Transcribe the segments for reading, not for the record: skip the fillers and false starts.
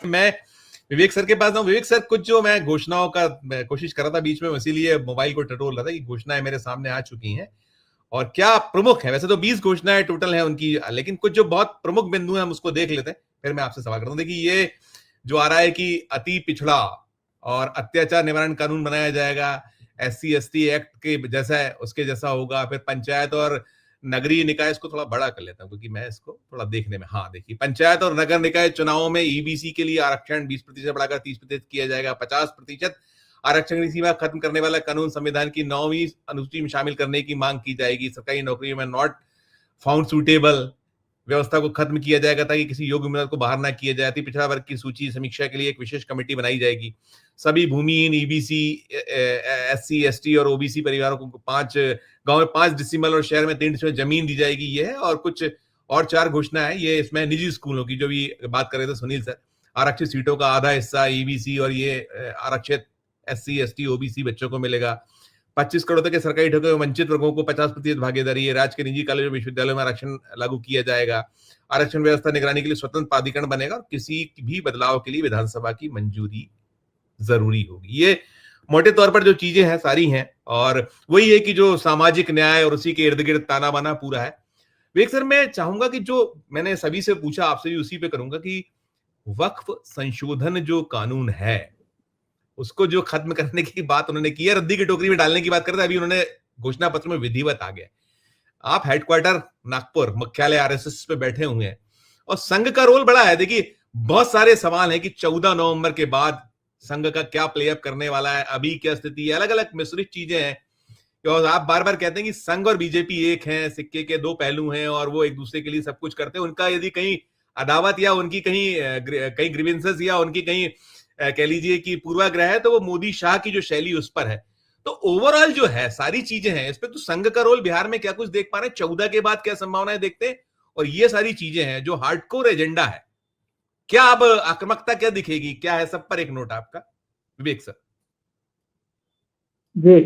मैं विवेक सर के पास हूँ। विवेक सर, कुछ जो मैं घोषणाओं का कोशिश कर रहा था बीच में, इसीलिए मोबाइल को टटोल रहा था कि घोषणाएं मेरे सामने आ चुकी हैं और क्या प्रमुख है। वैसे तो 20 घोषणाएं टोटल हैं उनकी, लेकिन कुछ जो बहुत प्रमुख बिंदु हैं हम उसको देख लेते हैं, फिर मैं आपसे सवाल करता हूँ। देखिए, ये जो आ रहा है कि अति पिछड़ा और अत्याचार निवारण कानून बनाया जाएगा, SC/ST एक्ट के जैसा है, उसके जैसा होगा। फिर पंचायत और नगरीय निकाय, इसको थोड़ा बड़ा कर लेता हूं क्योंकि मैं इसको थोड़ा देखने में, हाँ देखिए, पंचायत और नगर निकाय चुनावों में EBC के लिए आरक्षण 20% बढ़ाकर 30% किया जाएगा। 50% आरक्षण की सीमा खत्म करने वाला कानून संविधान की 9वीं अनुसूची में शामिल करने की मांग की जाएगी। सरकारी नौकरियों में नॉट फाउंड सुटेबल व्यवस्था को खत्म किया जाएगा ताकि किसी योग्य उम्मीदवार को बाहर ना किया जाए। अति पिछड़ा वर्ग की सूची समीक्षा के लिए एक विशेष कमेटी बनाई जाएगी। सभी भूमिहीन EBC, SC/ST और OBC परिवारों को गांव में 5 डिसिमल और शहर में 3 डिसिमल जमीन दी जाएगी। ये है, और कुछ और 4 घोषणा है। ये इसमें निजी स्कूलों की जो भी बात कर रहे थे सुनील सर, आरक्षित सीटों का आधा हिस्सा EBC और ये आरक्षित SC/ST OBC बच्चों को मिलेगा। 25 करोड़ तक के सरकारी ठेके में वंचित वर्गों को 50% भागीदारी है। राज्य के निजी कॉलेज और विश्वविद्यालयों में आरक्षण लागू किया जाएगा। आरक्षण व्यवस्था निगरानी के लिए स्वतंत्र प्राधिकरण बनेगा और किसी भी बदलाव के लिए विधानसभा की मंजूरी जरूरी होगी। ये मोटे तौर पर जो चीजें हैं सारी हैं, और वही है कि जो सामाजिक न्याय और उसी के इर्द गिर्द ताना बाना पूरा है। विवेक सर, मैं चाहूंगा कि जो मैंने सभी से पूछा, आपसे भी उसी पे करूंगा कि वक्फ संशोधन जो कानून है उसको जो खत्म करने की बात उन्होंने की है, रद्दी की टोकरी में डालने की बात करते हैं, अभी उन्होंने घोषणा पत्र में विधिवत आ गया। आप हेडक्वार्टर नागपुर मुख्यालय RSS पे बैठे हुए हैं और संघ का रोल बड़ा है। देखिए, बहुत सारे सवाल हैं कि 14 नवंबर के बाद संघ का क्या प्ले अप करने वाला है, अभी क्या स्थिति है, अलग अलग मिश्रित चीजें हैं। और आप बार बार कहते हैं कि संघ और बीजेपी एक हैं, सिक्के के 2 पहलू हैं और वो एक दूसरे के लिए सब कुछ करते हैं। उनका यदि कहीं अदावत या उनकी कहीं ग्रीवेंसेस या उनकी कहीं कह लीजिए कि पूर्वाग्रह है, तो वो मोदी शाह की जो शैली उस पर है। तो ओवरऑल जो है सारी चीजें हैं, इस पे तो संघ का रोल बिहार में क्या कुछ देख पा रहे हैं, 14 के बाद क्या संभावनाएं देखते हैं, और ये सारी चीजें हैं जो हार्डकोर एजेंडा है। क्या अब आक्रामकता क्या दिखेगी, क्या है, सब पर एक नोट आपका विवेक सर। जी,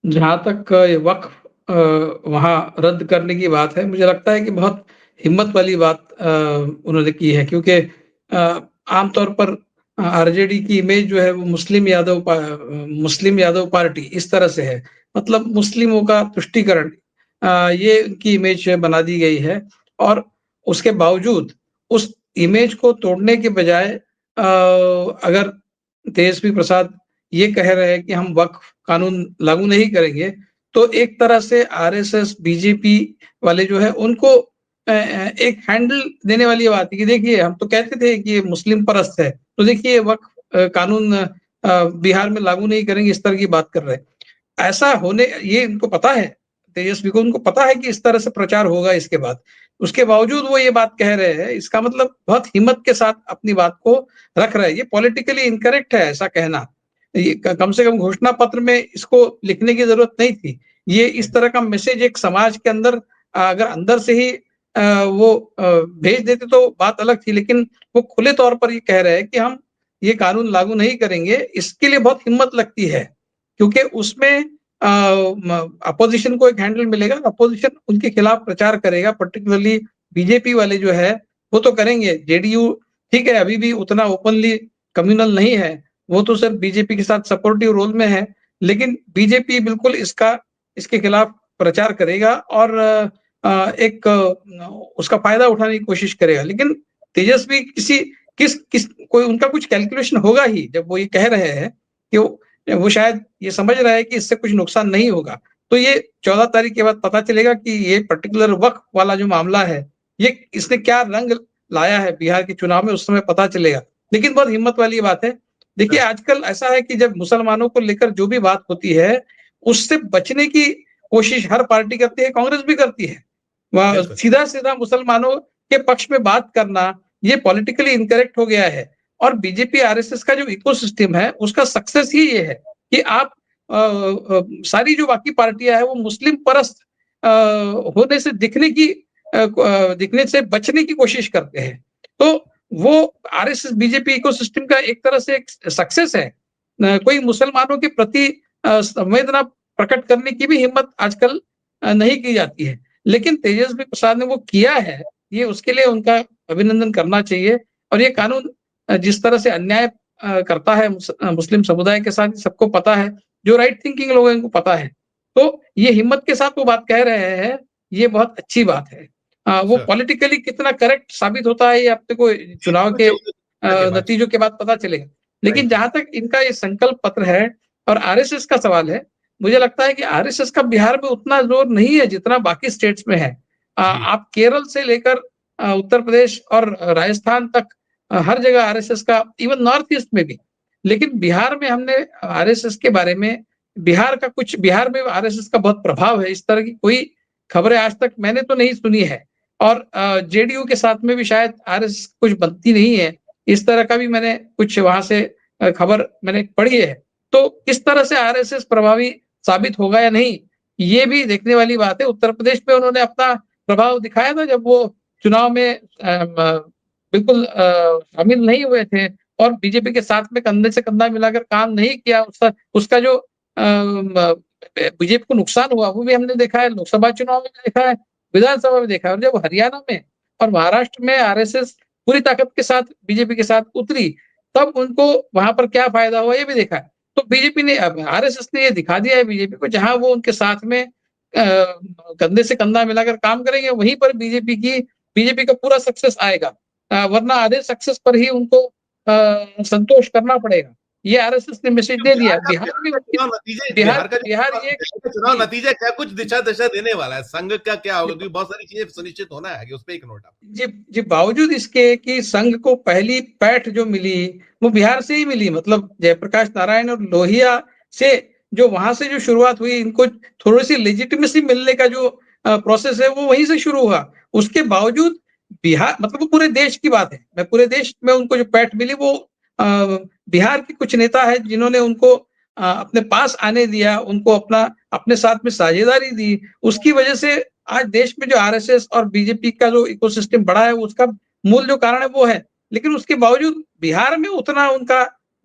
जहां तक वक्फ वहां रद्द करने की बात है, मुझे लगता है कि बहुत हिम्मत वाली बात उन्होंने की है, क्योंकि आमतौर पर RJD की इमेज जो है वो मुस्लिम यादव पार्टी इस तरह से है, मतलब मुस्लिमों का तुष्टीकरण, ये उनकी इमेज बना दी गई है। और उसके बावजूद उस इमेज को तोड़ने के बजाय अगर तेजस्वी प्रसाद ये कह रहे हैं कि हम वक्फ कानून लागू नहीं करेंगे, तो एक तरह से RSS BJP वाले जो है उनको एक हैंडल देने वाली बात है कि देखिए, हम तो कहते थे कि ये मुस्लिम परस्त है, तो देखिए वक्फ कानून बिहार में लागू नहीं करेंगे, इस तरह की बात कर रहे हैं। ऐसा होने, ये इनको पता है, तेजस्वी को उनको पता है कि इस तरह से प्रचार होगा इसके बाद, उसके बावजूद वो ये बात कह रहे हैं। इसका मतलब बहुत हिम्मत के साथ अपनी बात को रख रहे हैं। ये पॉलिटिकली इनकरेक्ट है ऐसा कहना। ये कम से कम घोषणा पत्र में इसको लिखने की जरूरत नहीं थी। ये इस तरह का मैसेज एक समाज के अंदर अगर अंदर से ही वो भेज देते तो बात अलग थी, लेकिन वो खुले तौर पर ये कह रहे हैं कि हम ये कानून लागू नहीं करेंगे। इसके लिए बहुत हिम्मत लगती है, क्योंकि उसमें अपोजिशन को एक हैंडल मिलेगा, अपोजिशन उनके खिलाफ प्रचार करेगा, पर्टिकुलरली बीजेपी वाले जो है वो तो करेंगे। JDU ठीक है, अभी भी उतना ओपनली कम्युनल नहीं है, वो तो सिर्फ बीजेपी के साथ सपोर्टिव रोल में है, लेकिन बीजेपी बिल्कुल इसके खिलाफ प्रचार करेगा और एक उसका फायदा उठाने की कोशिश करेगा। लेकिन तेजस्वी कोई उनका कुछ कैलकुलेशन होगा ही, जब वो ये कह रहे हैं कि वो शायद ये समझ रहा है कि इससे कुछ नुकसान नहीं होगा। तो ये 14 तारीख के बाद पता चलेगा कि ये पर्टिकुलर वक्फ वाला जो मामला है, ये इसने क्या रंग लाया है बिहार के चुनाव में, उस समय पता चलेगा। लेकिन बहुत हिम्मत वाली बात है। देखिए, आजकल ऐसा है कि जब मुसलमानों को लेकर जो भी बात होती है, उससे बचने की कोशिश हर पार्टी करती है, कांग्रेस भी करती है। सीधा सीधा मुसलमानों के पक्ष में बात करना, ये पॉलिटिकली इनकरेक्ट हो गया है। और बीजेपी RSS का जो इकोसिस्टम है, उसका सक्सेस ही ये है कि आप सारी जो बाकी पार्टियां हैं वो मुस्लिम परस्त होने से दिखने से बचने की कोशिश करते हैं। तो वो RSS BJP इकोसिस्टम का एक तरह से एक सक्सेस है। कोई मुसलमानों के प्रति संवेदना प्रकट करने की भी हिम्मत आजकल नहीं की जाती है, लेकिन तेजस्वी प्रसाद ने वो किया है। ये उसके लिए उनका अभिनंदन करना चाहिए। और ये कानून जिस तरह से अन्याय करता है मुस्लिम समुदाय के साथ, सबको पता है, जो राइट थिंकिंग लोग हैं उनको पता है। तो ये हिम्मत के साथ वो बात कह रहे हैं, ये बहुत अच्छी बात है। वो श्योर। पॉलिटिकली कितना करेक्ट साबित होता है, ये अपने को ये चुनाव तो के चौदह के बाद नतीजों के बाद पता चलेगा। लेकिन राइट, जहाँ राइट। तक इनका ये संकल्प पत्र है और आरएसएस का सवाल है, मुझे लगता है कि आरएसएस का बिहार में उतना ज़ोर नहीं है जितना बाकी स्टेट्स में है। जी, आप केरल से लेकर उत्तर प्रदेश और राजस्थान तक हर जगह आरएसएस का, इवन नॉर्थ ईस्ट में भी। लेकिन बिहार में हमने आरएसएस के बारे में, बिहार में आरएसएस का बहुत प्रभाव है, इस तरह की कोई खबरें आज तक मैंने तो नहीं सुनी है। और जेडीयू के साथ में भी शायद आरएसएस कुछ बनती नहीं है, इस तरह का भी मैंने कुछ वहाँ से खबर मैंने पढ़ी है। तो किस तरह से आरएसएस प्रभावी साबित होगा या नहीं, ये भी देखने वाली बात है। उत्तर प्रदेश में उन्होंने अपना प्रभाव दिखाया था जब वो चुनाव में बिल्कुल शामिल नहीं हुए थे और बीजेपी के साथ में कंधे से कंधा मिलाकर काम नहीं किया। उसका उसका जो बीजेपी को नुकसान हुआ वो भी हमने देखा है, लोकसभा चुनाव में भी देखा है, विधानसभा में देखा है। और जब हरियाणा में और महाराष्ट्र में आरएसएस पूरी ताकत के साथ बीजेपी के साथ उतरी, तब उनको वहाँ पर क्या फ़ायदा हुआ ये भी देखा है। तो बीजेपी ने, अब आरएसएस ने ये दिखा दिया है बीजेपी को, जहाँ वो उनके साथ में कंधे से कंधा मिलाकर काम करेंगे, वहीं पर बीजेपी का पूरा सक्सेस आएगा। वरना आधे सक्सेस पर ही उनको संतोष करना पड़ेगा। ये आरएसएस ने मैसेज दे दिया। बिहार में उनकी, बिहार ये बिहार का चुनाव जी। नतीजा क्या कुछ दिशा दशा देने वाला है, संघ का क्या होगा, क्योंकि बहुत सारी चीजें सुनिश्चित होना है आगे, उस पे एक नोट आप। जी, जी, बावजूद इसके कि संघ को पहली पैठ जो मिली, वो बिहार से ही मिली। मतलब जयप्रकाश नारायण और लोहिया से, जो वहाँ से जो शुरुआत हुई, इनको थोड़ी-सी लेजिटिमेसी मिलने का जो प्रोसेस है, वो वहीं से शुरू हुआ। उसके बावजूद बिहार, मतलब वो पूरे देश की बात है। मैं पूरे देश में उनको जो पैठ मिली, वो बिहार के कुछ नेता हैं जिन्होंने उनको अपने पास आने दिया, उनको अपने साथ में साझेदारी दी। उसकी वजह से आज देश में जो आरएसएस और बीजेपी का जो इकोसिस्टम बढ़ा है, उसका मूल जो कारण है वो है। लेकिन उसके बावजूद बिहार में उतना उनका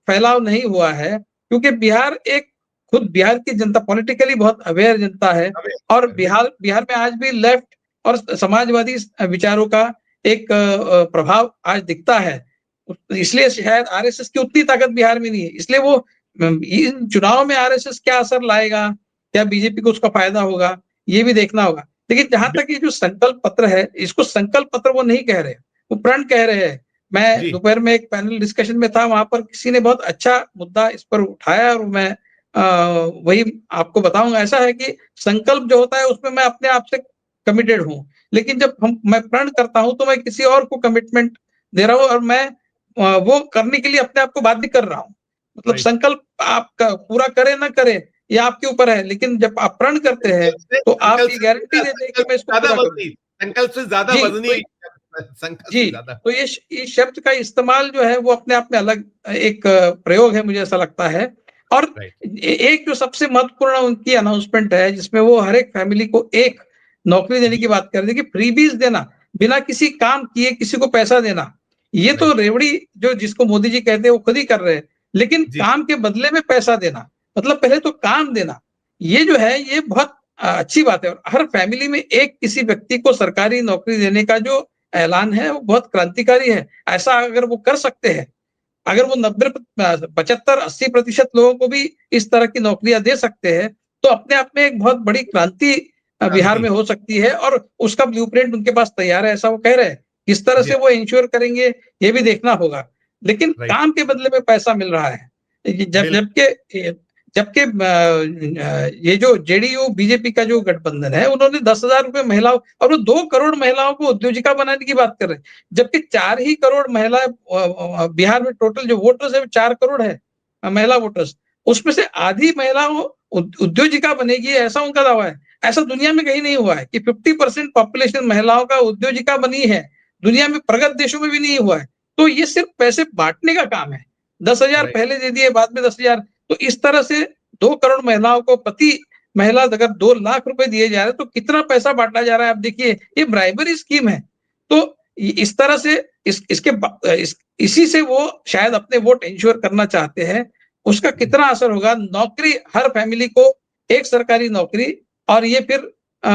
फैलाव नहीं हुआ है, क्योंकि बिहार की जनता पॉलिटिकली बहुत अवेयर जनता है। अबे, और बिल्कुल। बिहार में आज भी लेफ्ट और समाजवादी विचारों का एक प्रभाव आज दिखता है। इसलिए शायद आरएसएस की उतनी ताकत बिहार में नहीं है। इसलिए वो इन चुनाव में आरएसएस क्या असर लाएगा, क्या बीजेपी को उसका फायदा होगा, ये भी देखना होगा। लेकिन जहाँ तक ये जो संकल्प पत्र है, इसको संकल्प पत्र वो नहीं कह रहे, वो प्रण कह रहे हैं। मैं जी, दोपहर में एक पैनल डिस्कशन में था, वहाँ पर किसी ने बहुत अच्छा मुद्दा इस पर उठाया और मैं वही आपको बताऊँगा। ऐसा है कि संकल्प जो होता है उसमें मैं अपने आप से कमिटेड हूँ, लेकिन जब मैं प्रण करता हूँ तो मैं किसी और को कमिटमेंट दे रहा हूँ और मैं वो करने के लिए अपने आप को बाध्य कर रहा हूँ। मतलब राइट। संकल्प आपका पूरा करें ना करें, ये आपके ऊपर है, लेकिन जब आप प्रण करते हैं, तो आप ये गारंटी देते हैं कि मैं इसको पूरा करूँगा। संकल्प से ज्यादा जी, वजनी, तो संकल्प जी, से ज्यादा। तो ये इस शब्द का इस्तेमाल जो है वो अपने आप में अलग एक प्रयोग है, मुझे ऐसा लगता है। और राइट, एक जो सबसे महत्वपूर्ण उनकी अनाउंसमेंट है, जिसमें वो हर एक फैमिली को एक नौकरी देने जी, की बात कर रहे थे कि फ्रीबीज़ देना, बिना किसी काम किए किसी को पैसा देना। ये तो राइट, रेवड़ी जो जिसको मोदी जी कहते हैं वो खुद ही कर रहे हैं। लेकिन जी, काम के बदले में पैसा देना, मतलब पहले तो काम देना, ये जो है ये बहुत अच्छी बात है। और हर फैमिली में एक किसी व्यक्ति को सरकारी नौकरी देने का जो ऐलान है वो बहुत क्रांतिकारी है। ऐसा अगर वो कर सकते हैं, अगर वो 90 75-80% लोगों को भी इस तरह की नौकरियाँ दे सकते हैं, तो अपने आप में एक बहुत बड़ी क्रांति बिहार क्रांति। में हो सकती है और उसका ब्लूप्रिंट उनके पास तैयार है, ऐसा वो कह रहे हैं। किस तरह जी, से वो इंश्योर करेंगे, ये भी देखना होगा। लेकिन राइट, काम के बदले में पैसा मिल रहा है। बिल्कुल। जबकि ये जो जेडीयू बीजेपी का जो गठबंधन है, उन्होंने 10,000 रुपए महिलाओं, और वो 2 करोड़ महिलाओं को उद्योजिका बनाने की बात कर रहे हैं। जबकि 4 ही करोड़ महिला बिहार में टोटल जो वोटर्स है वो 4 करोड़ है, महिला वोटर्स। उसमें से आधी महिलाओं उद्योजिका बनेगी, ऐसा उनका दावा है। ऐसा दुनिया में कहीं नहीं हुआ है कि 50% पॉपुलेशन महिलाओं का उद्योजिका बनी है। दुनिया में प्रगत देशों में भी नहीं हुआ है। तो ये सिर्फ पैसे बाँटने का काम है। 10,000 राइट, पहले दे दिए, बाद में 10,000। तो इस तरह से 2 करोड़ महिलाओं को प्रति महिला अगर 2 लाख रुपए दिए जा रहे हैं, तो कितना पैसा बाँटा जा रहा है आप देखिए। ये ब्राइबरी स्कीम है। तो इस तरह से इसी से वो शायद अपने वोट इंश्योर करना चाहते हैं। उसका कितना असर होगा, नौकरी हर फैमिली को एक सरकारी नौकरी, और ये फिर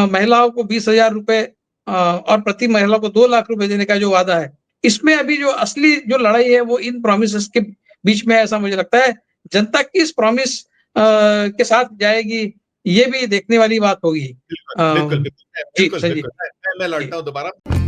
महिलाओं को 20,000 रुपए और प्रति महिला को 2 लाख रुपए देने का जो वादा है, इसमें अभी जो असली जो लड़ाई है वो इन प्रॉमिसेस के बीच में है, ऐसा मुझे लगता है। जनता किस प्रॉमिस के साथ जाएगी, ये भी देखने वाली बात होगी। बिल्कुल, बिल्कुल, बिल्कुल, जी, बिल्कुल, संजीव। बिल्कुल। मैं जी। लौटता हूँ दोबारा।